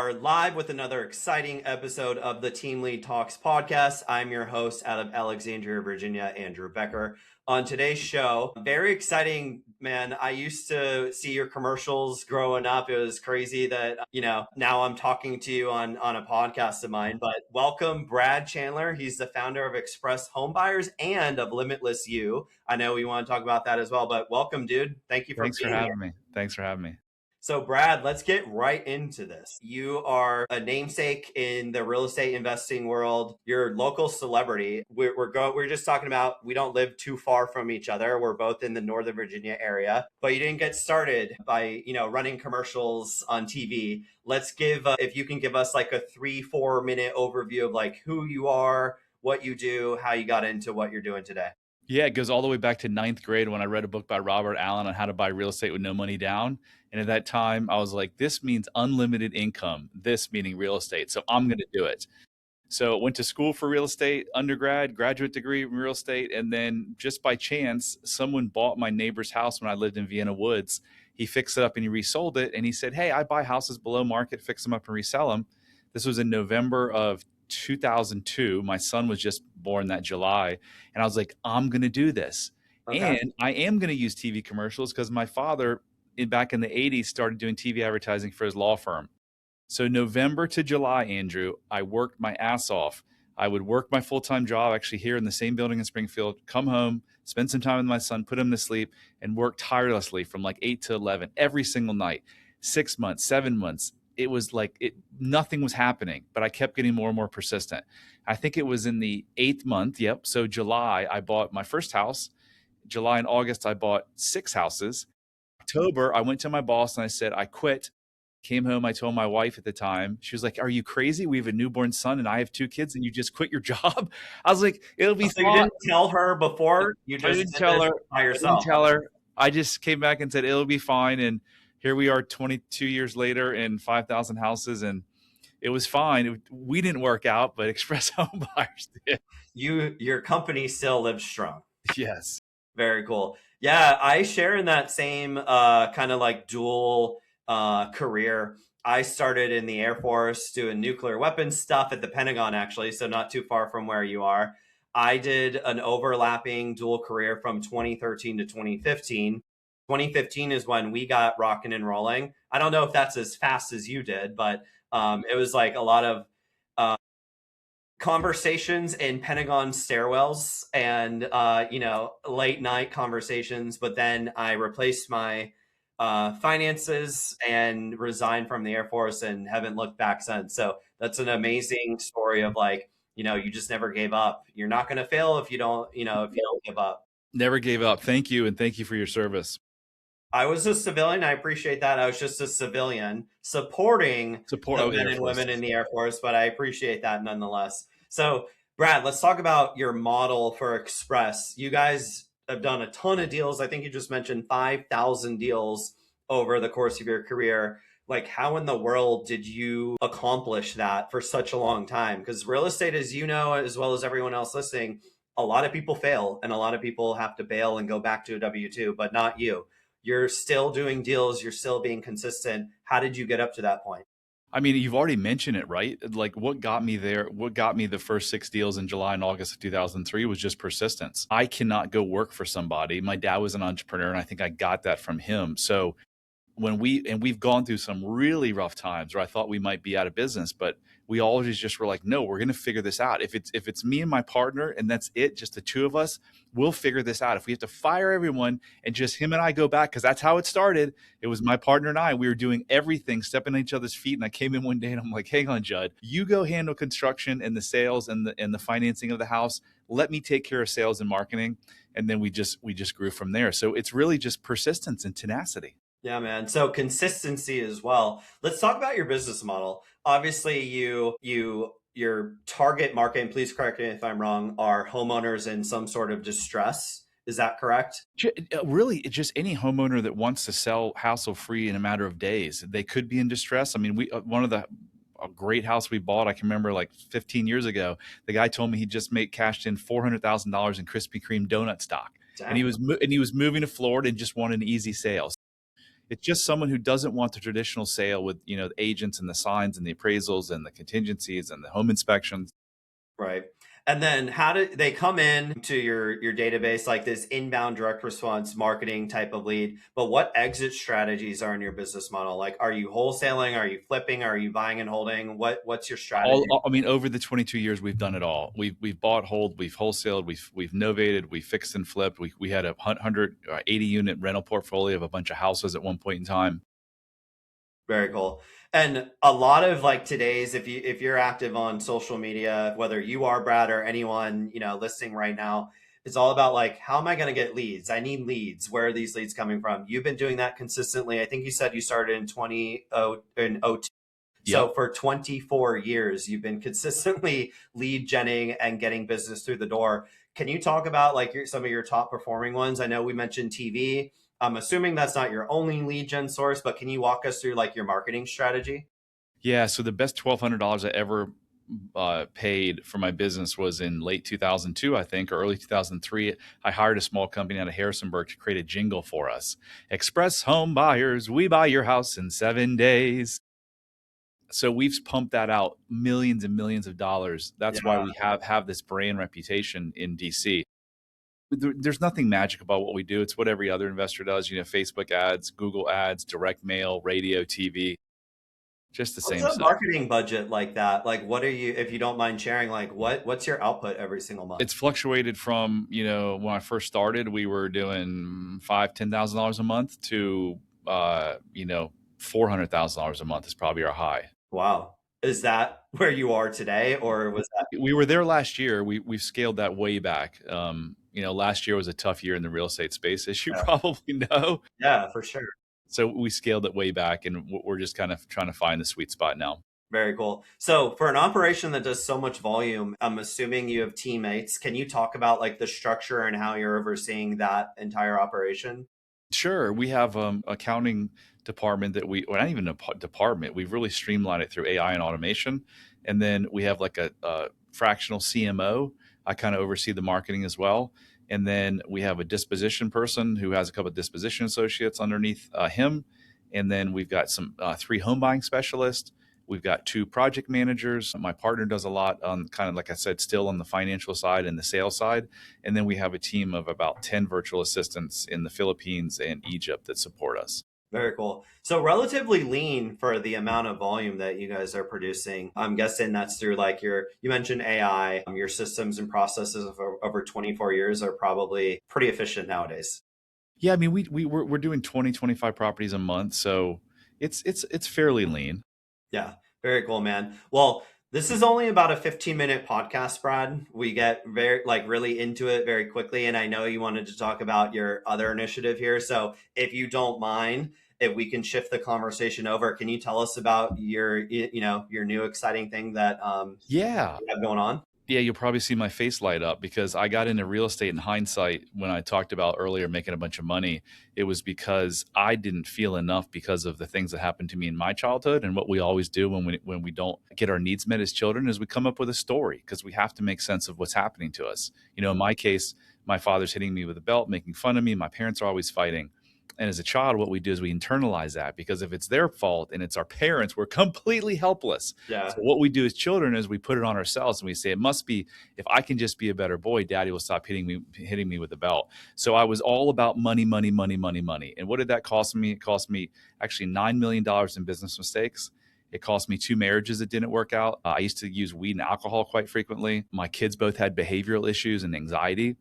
are live with another exciting episode of the Team Lead Talks podcast. I'm your host out of Alexandria, Virginia, Andrew Becker. On today's show, very exciting, man. I used to see your commercials growing up. It was crazy that, now I'm talking to you on a podcast of mine. But welcome, Brad Chandler. He's the founder of Express Homebuyers and of Limitless You. I know we want to talk about that as well, but welcome, dude. Thank you for Thanks for being here. having me. Thanks for having me. So Brad, let's get right into this. You are a namesake in the real estate investing world. You're a local celebrity. We're just talking about, we don't live too far from each other. We're both in the Northern Virginia area, but you didn't get started by, running commercials on TV. Let's if you can give us like a 3-4 minute overview of like who you are, what you do, how you got into what you're doing today. Yeah, it goes all the way back to 9th grade when I read a book by Robert Allen on how to buy real estate with no money down. And at that time, I was like, this means unlimited income, this meaning real estate. So I'm going to do it. So went to school for real estate, undergrad, graduate degree in real estate. And then just by chance, someone bought my neighbor's house when I lived in Vienna Woods. He fixed it up and he resold it. And he said, hey, I buy houses below market, fix them up and resell them. This was in November of 2002. My son was just born that July. And I was like, I'm going to do this. Okay. And I am going to use TV commercials because my father back in the 80s started doing TV advertising for his law firm. So November to July, Andrew, I worked my ass off. I would work my full-time job actually here in the same building in Springfield, come home, spend some time with my son, put him to sleep, and work tirelessly from like 8 to 11 every single night, 6 months, 7 months. It was like nothing was happening, but I kept getting more and more persistent. I think it was in the 8th month. Yep. So July, I bought my first house. July and August, I bought 6 houses. October, I went to my boss and I said, I quit. Came home. I told my wife at the time, she was like, are you crazy? We have a newborn son and I have 2 kids and you just quit your job. I was like, it'll be fine. You didn't tell her before? You just didn't tell her by yourself. I didn't tell her. I just came back and said, it'll be fine. And here we are 22 years later in 5,000 houses, and it was fine. We didn't work out, but Express Homebuyers did. Your company still lives strong. Yes. Very cool. Yeah, I share in that same kind of like dual career. I started in the Air Force doing nuclear weapons stuff at the Pentagon, actually, so not too far from where you are. I did an overlapping dual career from 2013 to 2015. 2015 is when we got rocking and rolling. I don't know if that's as fast as you did, but it was like a lot of conversations in Pentagon stairwells and, late night conversations. But then I replaced my finances and resigned from the Air Force and haven't looked back since. So that's an amazing story of like, you just never gave up. You're not going to fail if you don't give up. Never gave up. Thank you. And thank you for your service. I was a civilian. I appreciate that. I was just a civilian supporting the men and women in the Air Force, but I appreciate that nonetheless. So, Brad, let's talk about your model for Express. You guys have done a ton of deals. I think you just mentioned 5,000 deals over the course of your career. Like, how in the world did you accomplish that for such a long time? Because real estate, as you know, as well as everyone else listening, a lot of people fail and a lot of people have to bail and go back to a W-2, but not you. You're still doing deals. You're still being consistent. How did you get up to that point? I mean, you've already mentioned it, right? Like what got me there, what got me the first 6 deals in July and August of 2003 was just persistence. I cannot go work for somebody. My dad was an entrepreneur and I think I got that from him. So we've gone through some really rough times where I thought we might be out of business, but we always just were like, no, we're going to figure this out. If it's me and my partner and that's it, just the 2 of us, we'll figure this out. If we have to fire everyone and just him and I go back, because that's how it started. It was my partner and I, we were doing everything, stepping on each other's feet. And I came in one day and I'm like, hang on, Judd, you go handle construction and the sales and the financing of the house. Let me take care of sales and marketing. And then we just grew from there. So it's really just persistence and tenacity. Yeah, man. So consistency as well. Let's talk about your business model. Obviously, your target market, and please correct me if I'm wrong, are homeowners in some sort of distress. Is that correct? Really, just any homeowner that wants to sell hassle-free in a matter of days. They could be in distress. I mean, one of a great house we bought, I can remember like 15 years ago, the guy told me he just cashed in $400,000 in Krispy Kreme donut stock. Dang. And he was moving to Florida and just wanted an easy sale. It's just someone who doesn't want the traditional sale with, the agents and the signs and the appraisals and the contingencies and the home inspections. Right. And then how do they come in to your database like this inbound direct response marketing type of lead? But what exit strategies are in your business model? Like, are you wholesaling? Are you flipping? Are you buying and holding? What's your strategy? I mean, over the 22 years, we've done it all. We've bought, hold, we've wholesaled, we've novated, we fixed and flipped. We had a 180 unit rental portfolio of a bunch of houses at one point in time. Very cool. And a lot of like today's, if you're active on social media, whether you are Brad or anyone, listening right now, it's all about like, how am I going to get leads? I need leads. Where are these leads coming from? You've been doing that consistently. I think you said you started in 2002. Yep. So for 24 years, you've been consistently lead genning and getting business through the door. Can you talk about like some of your top performing ones? I know we mentioned TV. I'm assuming that's not your only lead gen source, but can you walk us through like your marketing strategy? Yeah. So the best $1,200 I ever paid for my business was in late 2002, I think, or early 2003. I hired a small company out of Harrisonburg to create a jingle for us. Express Homebuyers, we buy your house in 7 days. So we've pumped that out millions and millions of dollars. That's why Yeah. we have this brand reputation in DC. There's nothing magic about what we do. It's what every other investor does. Facebook ads, Google ads, direct mail, radio, TV, just the What's same a stuff. marketing budget like that? Like, what are you, if you don't mind sharing, like what's your output every single month? It's fluctuated from, when I first started, we were doing $10,000 a month to, $400,000 a month is probably our high. Wow. Is that where you are today, or was that? We were there last year. We've scaled that way back. Last year was a tough year in the real estate space, as you Yeah, probably know. yeah, for sure. So we scaled it way back, and we're just kind of trying to find the sweet spot now. Very cool. So for an operation that does so much volume, I'm assuming you have teammates. Can you talk about like the structure and how you're overseeing that entire operation? Sure, we have accounting department that well, not even a department. We've really streamlined it through AI and automation, and then we have like a fractional CMO. I kind of oversee the marketing as well, and then we have a disposition person who has a couple of disposition associates underneath him, and then we've got some 3 home buying specialists. We've got 2 project managers. My partner does a lot on kind of, like I said, still on the financial side and the sales side. And then we have a team of about 10 virtual assistants in the Philippines and Egypt that support us. Very cool. So relatively lean for the amount of volume that you guys are producing. I'm guessing that's through like you mentioned AI, your systems and processes of over 24 years are probably pretty efficient nowadays. Yeah, I mean, we're doing 20, 25 properties a month. So it's fairly lean. Yeah, very cool, man. Well, this is only about a 15-minute podcast, Brad. We get very like really into it very quickly, and I know you wanted to talk about your other initiative here. So, if you don't mind, if we can shift the conversation over, can you tell us about your new exciting thing that Yeah. you have going on? Yeah, you'll probably see my face light up because I got into real estate in hindsight when I talked about earlier making a bunch of money. It was because I didn't feel enough because of the things that happened to me in my childhood. And what we always do when we don't get our needs met as children is we come up with a story because we have to make sense of what's happening to us. In my case, my father's hitting me with a belt, making fun of me. My parents are always fighting. And as a child, what we do is we internalize that because if it's their fault and it's our parents, we're completely helpless. Yeah, So what we do as children is we put it on ourselves and we say, it must be, if I can just be a better boy, daddy will stop hitting me with a belt. So I was all about money, money, money, money, money. And what did that cost me? It cost me actually $9 million in business mistakes. It cost me 2 marriages that didn't work out. I used to use weed and alcohol quite frequently. My kids both had behavioral issues and anxiety.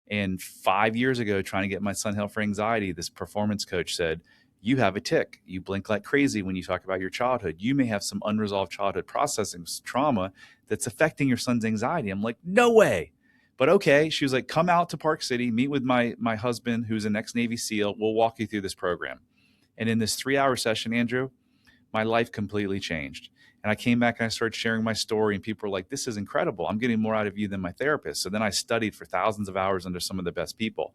And 5 years ago, trying to get my son help for anxiety, this performance coach said, you have a tick. You blink like crazy when you talk about your childhood. You may have some unresolved childhood processing trauma that's affecting your son's anxiety. I'm like, no way. But okay. She was like, come out to Park City, meet with my husband, who's an ex-Navy SEAL. We'll walk you through this program. And in this 3-hour session, Andrew, my life completely changed. And I came back and I started sharing my story, and people were like, this is incredible. I'm getting more out of you than my therapist. So then I studied for thousands of hours under some of the best people.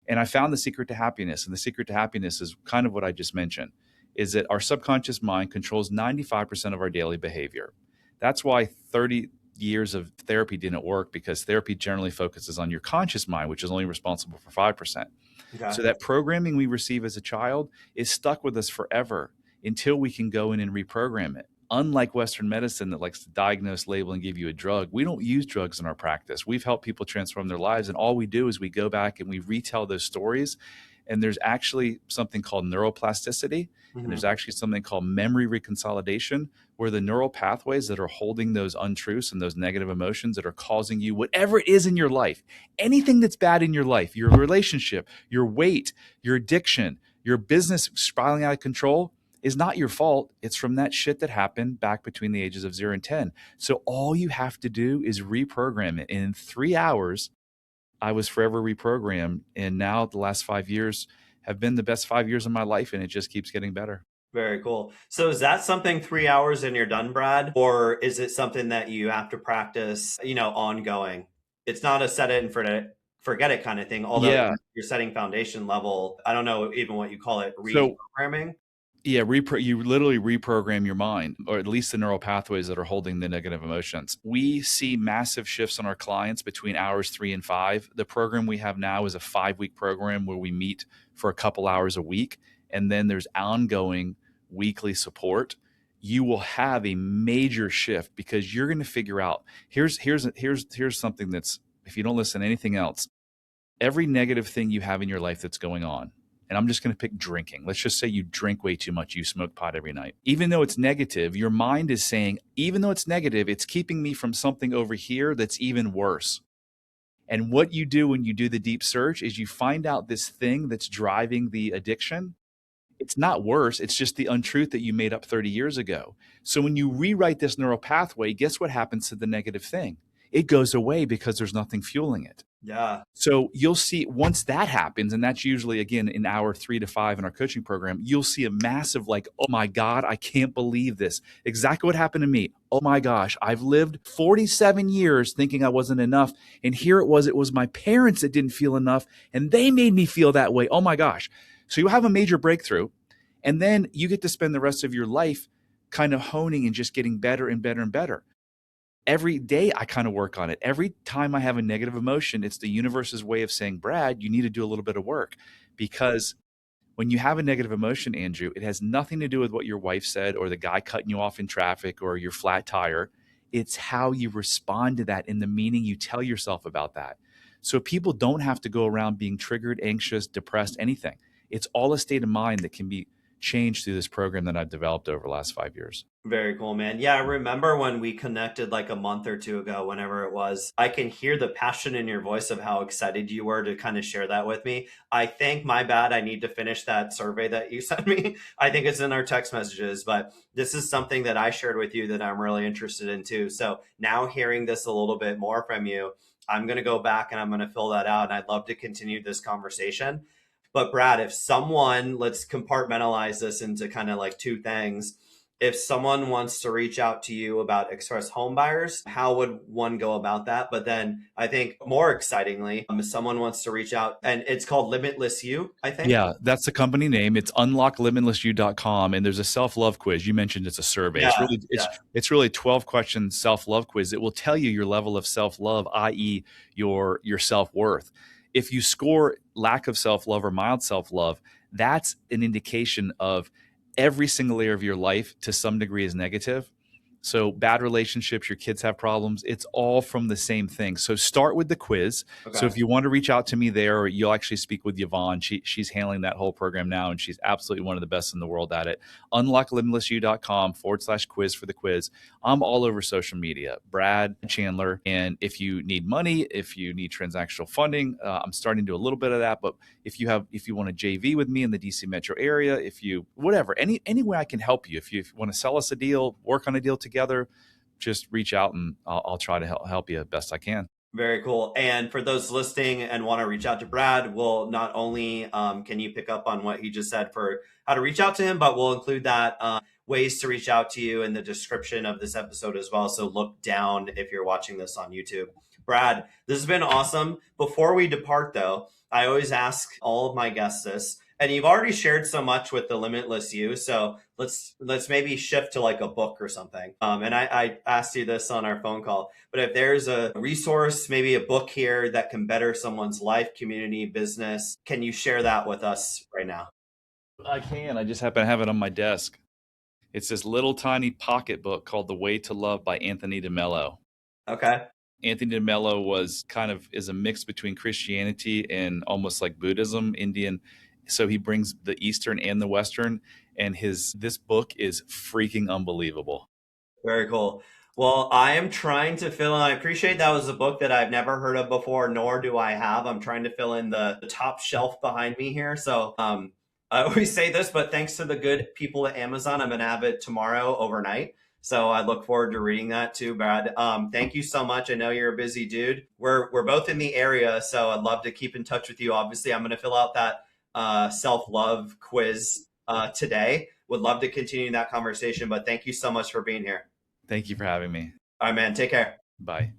And I found the secret to happiness. And the secret to happiness is kind of what I just mentioned, is that our subconscious mind controls 95% of our daily behavior. That's why 30 years of therapy didn't work, because therapy generally focuses on your conscious mind, which is only responsible for 5%. Okay. So that programming we receive as a child is stuck with us forever until we can go in and reprogram it. Unlike Western medicine that likes to diagnose, label, and give you a drug, we don't use drugs in our practice. We've helped people transform their lives, and all we do is we go back and we retell those stories. And there's actually something called neuroplasticity, and Hmm. there's actually something called memory reconsolidation, where the neural pathways that are holding those untruths and those negative emotions that are causing you whatever it is in your life, anything that's bad in your life, your relationship, your weight, your addiction, your business spiraling out of control, is not your fault. It's from that shit that happened back between the ages of 0 and 10. So all you have to do is reprogram it. And in 3 hours, I was forever reprogrammed. And now the last 5 years have been the best 5 years of my life, and it just keeps getting better. Very cool. So is that something 3 hours and you're done, Brad? Or is it something that you have to practice, ongoing? It's not a set it and forget it kind of thing, although Yeah. you're setting foundation level. I don't know even what you call it, So reprogramming. yeah, you literally reprogram your mind, or at least the neural pathways that are holding the negative emotions. We see massive shifts on our clients between hours 3 and 5. The program we have now is a 5-week program where we meet for a couple hours a week, and then there's ongoing weekly support. You will have a major shift because you're going to figure out. Here's something that's, if you don't listen to anything else, every negative thing you have in your life that's going on, and I'm just going to pick drinking. Let's just say you drink way too much, you smoke pot every night. Even though it's negative, your mind is saying, even though it's negative, it's keeping me from something over here that's even worse. And what you do when you do the deep search is you find out this thing that's driving the addiction. It's not worse. It's just the untruth that you made up 30 years ago. So when you rewrite this neural pathway, guess what happens to the negative thing? It goes away because there's nothing fueling it. Yeah. So you'll see once that happens, and that's usually, again, in hour 3 to 5 in our coaching program, you'll see a massive, like, oh my God, I can't believe this. Exactly what happened to me. Oh my gosh, I've lived 47 years thinking I wasn't enough. And here it was my parents that didn't feel enough, and they made me feel that way. Oh my gosh. So you have a major breakthrough, and then you get to spend the rest of your life kind of honing and just getting better and better and better. Every day I kind of work on it. Every time I have a negative emotion, it's the universe's way of saying, Brad, you need to do a little bit of work. Because when you have a negative emotion, Andrew, it has nothing to do with what your wife said or the guy cutting you off in traffic or your flat tire. It's how you respond to that and the meaning you tell yourself about that. So people don't have to go around being triggered, anxious, depressed, anything. It's all a state of mind that can be changed through this program that I've developed over the last 5 years. Very cool, man. Yeah, I remember when we connected like a month or two ago, whenever it was. I can hear the passion in your voice of how excited you were to kind of share that with me. I think, my bad, I need to finish that survey that you sent me. I think it's in our text messages, but this is something that I shared with you that I'm really interested in too. So now hearing this a little bit more from you, I'm going to go back and I'm going to fill that out. And I'd love to continue this conversation. But Brad, if someone, let's compartmentalize this into kind of like two things. If someone wants to reach out to you about Express Homebuyers, how would one go about that? But then I think more excitingly, if someone wants to reach out, and it's called Limitless You, I think. Yeah, that's the company name. It's unlocklimitlessyou.com, and there's a self-love quiz. You mentioned it's a survey. Yeah, It's really 12 question self-love quiz. It will tell you your level of self-love, i.e. your self-worth. If you score lack of self-love or mild self-love, that's an indication of every single area of your life to some degree is negative. So bad relationships, your kids have problems, it's all from the same thing. So start with the quiz. Okay. So if you want to reach out to me there, you'll actually speak with Yvonne. She's handling that whole program now, and she's absolutely one of the best in the world at it. unlocklimitlessyou.com/quiz for the quiz. I'm all over social media, Brad Chandler. And if you need money, if you need transactional funding, I'm starting to do a little bit of that. But if you want a JV with me in the DC metro area, any way I can help you, if you want to sell us a deal, work on a deal together, just reach out and I'll try to help you best I can. Very cool. And for those listening and want to reach out to Brad, we'll not only can you pick up on what he just said for how to reach out to him, but we'll include that ways to reach out to you in the description of this episode as well. So look down if you're watching this on YouTube. Brad, this has been awesome. Before we depart, though, I always ask all of my guests this. And you've already shared so much with the Limitless You, so let's maybe shift to like a book or something. And I asked you this on our phone call, but if there's a resource, maybe a book here that can better someone's life, community, business, can you share that with us right now? I can. I just happen to have it on my desk. It's this little tiny pocket book called The Way to Love by Anthony DeMello. Okay. Anthony DeMello is a mix between Christianity and almost like Buddhism, Indian. So he brings the Eastern and the Western, and this book is freaking unbelievable. Very cool. Well, I am trying to fill in. I appreciate that was a book that I've never heard of before, nor do I have. I'm trying to fill in the top shelf behind me here. So I always say this, but thanks to the good people at Amazon, I'm going to have it tomorrow overnight. So I look forward to reading that too, Brad. Thank you so much. I know you're a busy dude. We're both in the area, so I'd love to keep in touch with you. Obviously, I'm going to fill out that self-love quiz today. Would love to continue that conversation, but thank you so much for being here. Thank you for having me. All right, man. Take care. Bye.